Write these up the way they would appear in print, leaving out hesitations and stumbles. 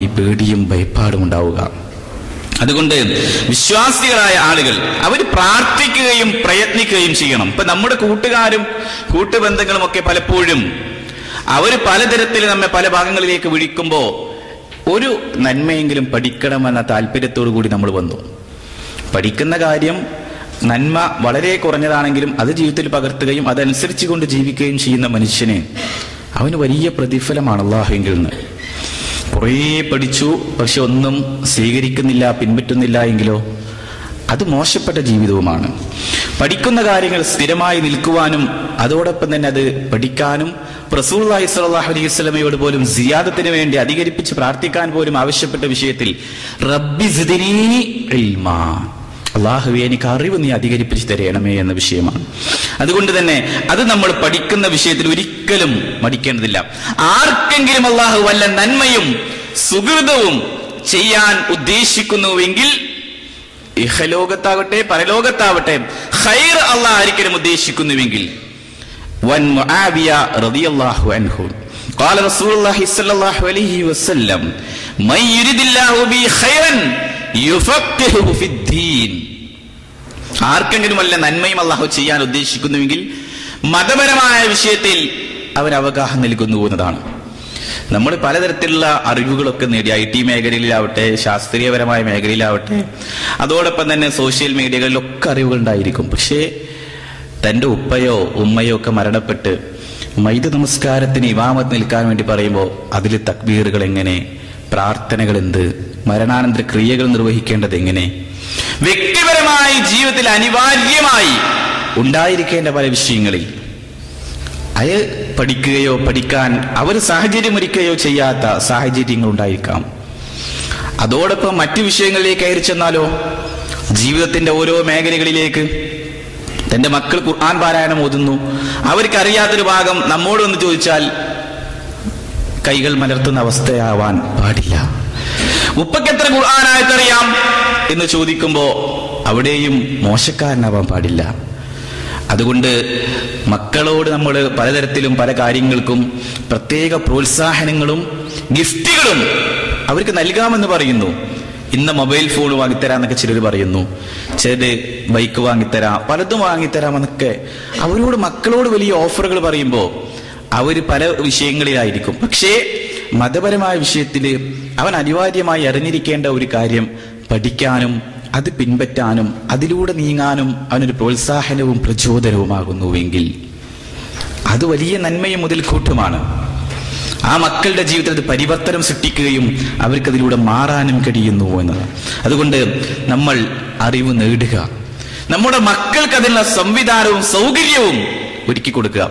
ഈ പേടിയും ഭയപ്പാടും ഉണ്ടാവുക. അതുകൊണ്ട് വിശ്വാസികളായ ആളുകൾ അവർ പ്രാർത്ഥിക്കുകയും പ്രയത്നിക്കുകയും ചെയ്യണം. ഇപ്പൊ നമ്മുടെ കൂട്ടുകാരും കൂട്ടുബന്ധങ്ങളും ഒക്കെ പലപ്പോഴും അവർ പലതരത്തിൽ നമ്മെ പല ഭാഗങ്ങളിലേക്ക് വിളിക്കുമ്പോൾ ഒരു നന്മയെങ്കിലും പഠിക്കണമെന്ന താല്പര്യത്തോടു കൂടി നമ്മൾ വന്നു. പഠിക്കുന്ന കാര്യം നന്മ വളരെ കുറഞ്ഞതാണെങ്കിലും അത് ജീവിതത്തിൽ പകർത്തുകയും അതനുസരിച്ച് കൊണ്ട് ജീവിക്കുകയും ചെയ്യുന്ന മനുഷ്യന് അവന് വലിയ പ്രതിഫലമാണ് അല്ലാഹുവിങ്കിൽ നിന്ന്. കുറേ പഠിച്ചു, പക്ഷെ ഒന്നും സ്വീകരിക്കുന്നില്ല, പിൻപറ്റുന്നില്ല എങ്കിലോ അത് മോശപ്പെട്ട ജീവിതവുമാണ്. പഠിക്കുന്ന കാര്യങ്ങൾ സ്ഥിരമായി നിൽക്കുവാനും അതോടൊപ്പം തന്നെ അത് പഠിക്കാനും റസൂലുള്ളാഹി സ്വല്ലല്ലാഹു അലൈഹി വസല്ലമയോട് പോലും സിയാദത്തിന് വേണ്ടി അധികരിപ്പിച്ച് പ്രാർത്ഥിക്കാൻ പോലും ആവശ്യപ്പെട്ട വിഷയത്തിൽ റബ്ബി സിദ്നി ഇൽമാ, അല്ലാഹുവേ എനിക്ക് അറിവ് നീ അധികരിപ്പിച്ച് തരണമേ എന്ന വിഷയമാണ്. അതുകൊണ്ട് തന്നെ അത് നമ്മൾ പഠിക്കുന്ന വിഷയത്തിൽ ഒരിക്കലും മടിക്കേണ്ടതില്ല. ആർക്കെങ്കിലും അല്ലാഹു വല്ല നന്മയും സുഹൃതവും ചെയ്യാൻ ഉദ്ദേശിക്കുന്നുവെങ്കിൽ ഇഹലോകത്താവട്ടെ പരലോകത്താവട്ടെ ഖൈർ അല്ലാഹു ആർക്കെങ്കിലും ഉദ്ദേശിക്കുന്നുവെങ്കിൽ വൻ മുആവിയ റളിയല്ലാഹു അൻഹു ഖാല റസൂലുള്ളാഹി സ്വല്ലല്ലാഹു അലൈഹി വസല്ലം മൻ യുരിദില്ലാഹു ബി ഖൈറൻ യുഫഖിഹു ഫിദ്ദീൻ. ആർക്കെങ്കിലും വല്ല നന്മയും അല്ലാഹു ചെയ്യാൻ ഉദ്ദേശിക്കുന്നുവെങ്കിൽ മതപരമായ വിഷയത്തിൽ അവർ അവഗാഹം നൽകുന്നു എന്നതാണ്. നമ്മൾ പലതരത്തിലുള്ള അറിവുകളൊക്കെ നേടി, IT മേഖലയിലാവട്ടെ ശാസ്ത്രീയപരമായ മേഖലയിലാവട്ടെ അതോടൊപ്പം തന്നെ സോഷ്യൽ മീഡിയകളിലൊക്കെ അറിവുകൾ ഉണ്ടായിരിക്കും. പക്ഷേ തൻ്റെ ഉപ്പയോ ഉമ്മയോ ഒക്കെ മരണപ്പെട്ട് മയ്യിദ് നമസ്കാരത്തിന് ഇമാമത്ത് നിൽക്കാൻ വേണ്ടി പറയുമ്പോൾ അതിൽ തക്ബീറുകൾ എങ്ങനെ, പ്രാർത്ഥനകൾ എന്ത്, മരണാനന്തര ക്രിയകൾ നിർവഹിക്കേണ്ടത് എങ്ങനെ, വ്യക്തിപരമായി ജീവിതത്തിൽ അനിവാര്യമായി ഉണ്ടായിരിക്കേണ്ട പല വിഷയങ്ങളിൽ അത് പഠിക്കുകയോ പഠിക്കാൻ അവർ സാഹചര്യമൊരുക്കുകയോ ചെയ്യാത്ത സാഹചര്യങ്ങൾ ഉണ്ടായിരിക്കാം. അതോടൊപ്പം മറ്റു വിഷയങ്ങളിലേക്ക് കയറി ചെന്നാലോ ജീവിതത്തിന്റെ ഓരോ മേഖലകളിലേക്ക് തന്റെ മക്കൾ ഖുർആൻ പാരായണം ഓതുന്നു, അവർക്കറിയാത്തൊരു ഭാഗം നമ്മോട് ഒന്ന് ചോദിച്ചാൽ കൈകൾ മലർത്തുന്ന അവസ്ഥയാവാൻ പാടില്ല. ഉപ്പക്കെത്ര ഖുർആൻ ആയത്തറിയാം എന്ന് ചോദിക്കുമ്പോ അവിടെയും മോശക്കാരനാവാൻ പാടില്ല. അതുകൊണ്ട് മക്കളോട് നമ്മൾ പലതരത്തിലും പല കാര്യങ്ങൾക്കും പ്രത്യേക പ്രോത്സാഹനങ്ങളും ഗിഫ്റ്റുകളും അവർക്ക് നൽകാമെന്ന് പറയുന്നു. ഇന്ന് മൊബൈൽ ഫോൺ വാങ്ങിത്തരാന്നൊക്കെ ചിലർ പറയുന്നു, ചിലര് ബൈക്ക് വാങ്ങിത്തരാം, പലതും വാങ്ങിത്തരാമെന്നൊക്കെ അവരോട് മക്കളോട് വലിയ ഓഫറുകൾ പറയുമ്പോൾ അവര് പല വിഷയങ്ങളിലായിരിക്കും. പക്ഷേ മതപരമായ വിഷയത്തിൽ അവൻ അനിവാര്യമായി അറിഞ്ഞിരിക്കേണ്ട ഒരു കാര്യം പഠിക്കാനും അത് പിൻപറ്റാനും അതിലൂടെ നീങ്ങാനും അവനൊരു പ്രോത്സാഹനവും പ്രചോദനവുമാകുന്നുവെങ്കിൽ അത് വലിയ നന്മയും മുതൽക്കൂട്ടുമാണ്. ആ മക്കളുടെ ജീവിതത്തിൽ അത് പരിവർത്തനം സൃഷ്ടിക്കുകയും അവർക്കതിലൂടെ മാറാനും കഴിയുന്നു എന്നത്. അതുകൊണ്ട് നമ്മൾ അറിവ് നേടുക, നമ്മുടെ മക്കൾക്ക് അതിനുള്ള സംവിധാനവും സൗകര്യവും ഒരുക്കി കൊടുക്കുക.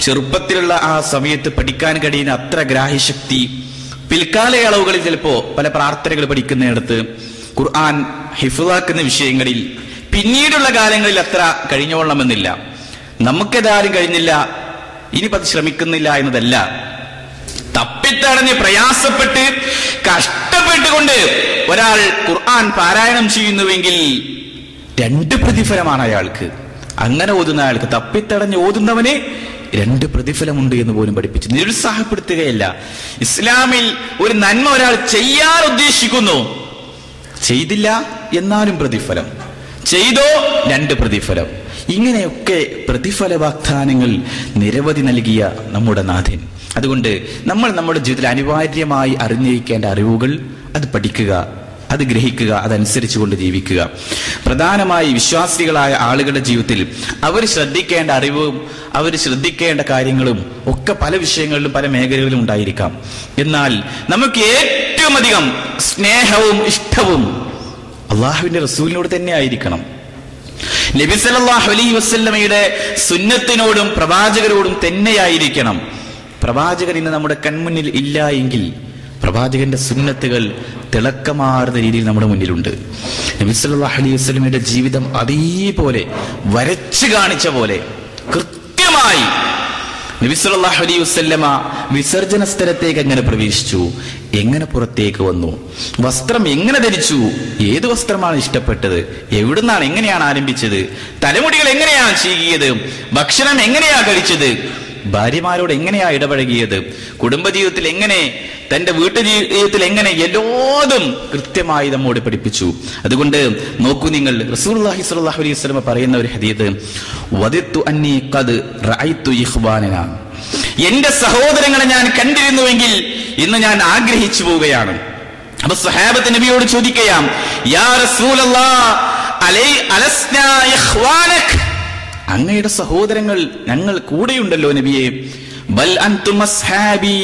ചെറുപ്പത്തിലുള്ള ആ സമയത്ത് പഠിക്കാൻ കഴിയുന്ന അത്ര ഗ്രാഹ്യശക്തി പിൽക്കാലയളവുകളിൽ ചിലപ്പോ പല പ്രാർത്ഥനകൾ പഠിക്കുന്നിടത്ത് ഖുർആൻ ഹിഫ്ളാക്കുന്ന വിഷയങ്ങളിൽ പിന്നീടുള്ള കാലങ്ങളിൽ അത്ര കഴിഞ്ഞോളണമെന്നില്ല. നമുക്കേതാരും കഴിഞ്ഞില്ല, ഇനിയിപ്പോ അത് ശ്രമിക്കുന്നില്ല എന്നതല്ല. തപ്പിത്തടഞ്ഞ് പ്രയാസപ്പെട്ട് കഷ്ടപ്പെട്ടുകൊണ്ട് ഒരാൾ ഖുർആൻ പാരായണം ചെയ്യുന്നുവെങ്കിൽ 2 പ്രതിഫലമാണ് അയാൾക്ക്. അങ്ങനെ ഓതുന്ന അയാൾക്ക്, തപ്പിത്തടഞ്ഞ് ഓതുന്നവന് 2 പ്രതിഫലമുണ്ട് എന്ന് പോലും പഠിപ്പിച്ചു. നിരുത്സാഹപ്പെടുത്തുകയല്ല. ഇസ്ലാമിൽ ഒരു നന്മ ഒരാൾ ചെയ്യാൻ ഉദ്ദേശിക്കുന്നു, ചെയ്തില്ല എന്നാലും പ്രതിഫലം, ചെയ്തോ 2 പ്രതിഫലം. ഇങ്ങനെയൊക്കെ പ്രതിഫല വാഗ്ദാനങ്ങൾ നിരവധി നൽകിയ നമ്മുടെ നാഥൻ. അതുകൊണ്ട് നമ്മൾ നമ്മുടെ ജീവിതത്തിൽ അനിവാര്യമായി അറിഞ്ഞിരിക്കേണ്ട അറിവുകൾ അത് പഠിക്കുക, അത് ഗ്രഹിക്കുക, അതനുസരിച്ച് കൊണ്ട് ജീവിക്കുക. പ്രധാനമായി വിശ്വാസികളായ ആളുകളുടെ ജീവിതത്തിൽ അവർ ശ്രദ്ധിക്കേണ്ട അറിവും അവർ ശ്രദ്ധിക്കേണ്ട കാര്യങ്ങളും ഒക്കെ പല വിഷയങ്ങളിലും പല മേഖലകളിലും ഉണ്ടായിരിക്കാം. എന്നാൽ നമുക്ക് ഏറ്റവും അധികം സ്നേഹവും ഇഷ്ടവും അള്ളാഹുവിന്റെ റസൂലിനോട് തന്നെ ആയിരിക്കണം. നബി സല്ലല്ലാഹു അലൈഹി വസല്ലമയുടെ സുന്നത്തിനോടും പ്രവാചകരോടും തന്നെയായിരിക്കണം. പ്രവാചകൻ ഇന്ന് നമ്മുടെ കൺമുന്നിൽ ഇല്ല എങ്കിൽ പ്രവാചകന്റെ സുന്നത്തുകൾ തിളക്കമാർന്ന രീതിയിൽ നമ്മുടെ മുന്നിലുണ്ട്. നബി സല്ലല്ലാഹു അലൈഹി വസല്ലമയുടെ ജീവിതം അതേപോലെ വരച്ചു കാണിച്ച പോലെ കൃത്യമായി നബി സല്ലല്ലാഹു അലൈഹി വസല്ലമ വിസർജന സ്ഥലത്തേക്ക് എങ്ങനെ പ്രവേശിച്ചു, എങ്ങനെ പുറത്തേക്ക് വന്നു, വസ്ത്രം എങ്ങനെ ധരിച്ചു, ഏത് വസ്ത്രമാണ് ഇഷ്ടപ്പെട്ടത്, എവിടുന്നാണ് എങ്ങനെയാണ് ആരംഭിച്ചത്, തലമുടികൾ എങ്ങനെയാണ് ചീകിയത്, ഭക്ഷണം എങ്ങനെയാണ് കഴിച്ചത്, ഭാര്യമാരോട് എങ്ങനെയാ ഇടപഴകിയത്, കുടുംബജീവിതത്തിൽ എങ്ങനെ, തന്റെ വീട്ടുജീവിതത്തിൽ എങ്ങനെ, എല്ലാതും കൃത്യമായി നമ്മോട് പഠിപ്പിച്ചു. അതുകൊണ്ട് നോക്കൂ നിങ്ങൾ, റസൂലുള്ളാഹി സ്വല്ലല്ലാഹു അലൈഹി വസല്ലം പറയുന്ന ഒരു ഹദീസ്, വദിത്തു അന്നി ഖദ് റഅയ്തു ഇഖ്വാനനാ, എന്റെ സഹോദരങ്ങളെ ഞാൻ കണ്ടിരുന്നുവെങ്കിൽ ഇന്ന് ഞാൻ ആഗ്രഹിച്ചു പോവുകയാണ്. അപ്പൊ സ്വഹാബത്ത് നബിയോട് ചോദിക്കുകയാണ്, യാ റസൂലല്ലാഹ് അലസ്നാ ഇഖ്വാനക്, അങ്ങയുടെ സഹോദരങ്ങൾ ഞങ്ങൾ കൂടെയുണ്ടല്ലോ നബിയെ. ബൽ അൻതും അസ്ഹാബി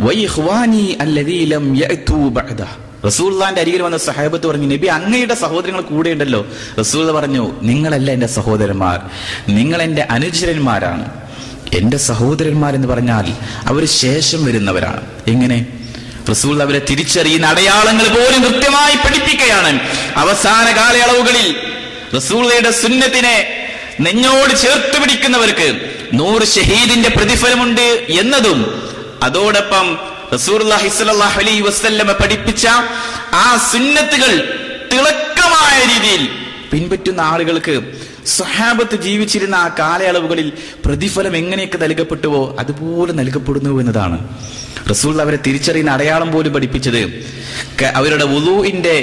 വഇഖ്വാനി അല്ലദീ ലം യഅതു ബഅദ. റസൂലുള്ളാഹിന്റെ അരികിൽ വന്ന സ്വഹാബത്ത് പറഞ്ഞു, നബി അങ്ങയുടെ സഹോദരങ്ങൾ കൂടെയുണ്ടല്ലോ. റസൂൽ പറഞ്ഞു, നിങ്ങളല്ല എന്റെ സഹോദരന്മാർ, നിങ്ങൾ എന്റെ അനുചരന്മാരാണ്. എന്റെ സഹോദരന്മാരെന്ന് പറഞ്ഞാൽ അവർ ശേഷം വരുന്നവരാണ്. എങ്ങനെ? റസൂൽ അവരെ തിരിച്ചറിയുന്ന അടയാളങ്ങൾ പോലും കൃത്യമായി പഠിപ്പിക്കുകയാണ്. അവസാന കാലയളവുകളിൽ റസൂലുള്ളാഹിയുടെ സുന്നത്തിനെ നെഞ്ഞോട് ചേർത്ത് പിടിക്കുന്നവർക്ക് 100 ഷഹീദിന്റെ പ്രതിഫലമുണ്ട് എന്നതും, അതോടൊപ്പം റസൂലുള്ളാഹി സ്വല്ലല്ലാഹു അലൈഹി വസല്ലം പഠിപ്പിച്ച ആ സുന്നത്തുകൾ തിളക്കമായ രീതിയിൽ പിൻപറ്റുന്ന ആളുകൾക്ക് സ്വഹാബത്ത് ജീവിച്ചിരുന്ന ആ കാലയളവുകളിൽ പ്രതിഫലം എങ്ങനെയൊക്കെ നൽകപ്പെട്ടുവോ അതുപോലെ നൽകപ്പെടുന്നു എന്നതാണ്. റസൂൽ അവരെ തിരിച്ചറിയുന്ന അടയാളം പോലും പഠിപ്പിച്ചത് അവരുടെ വുളൂഇന്റെ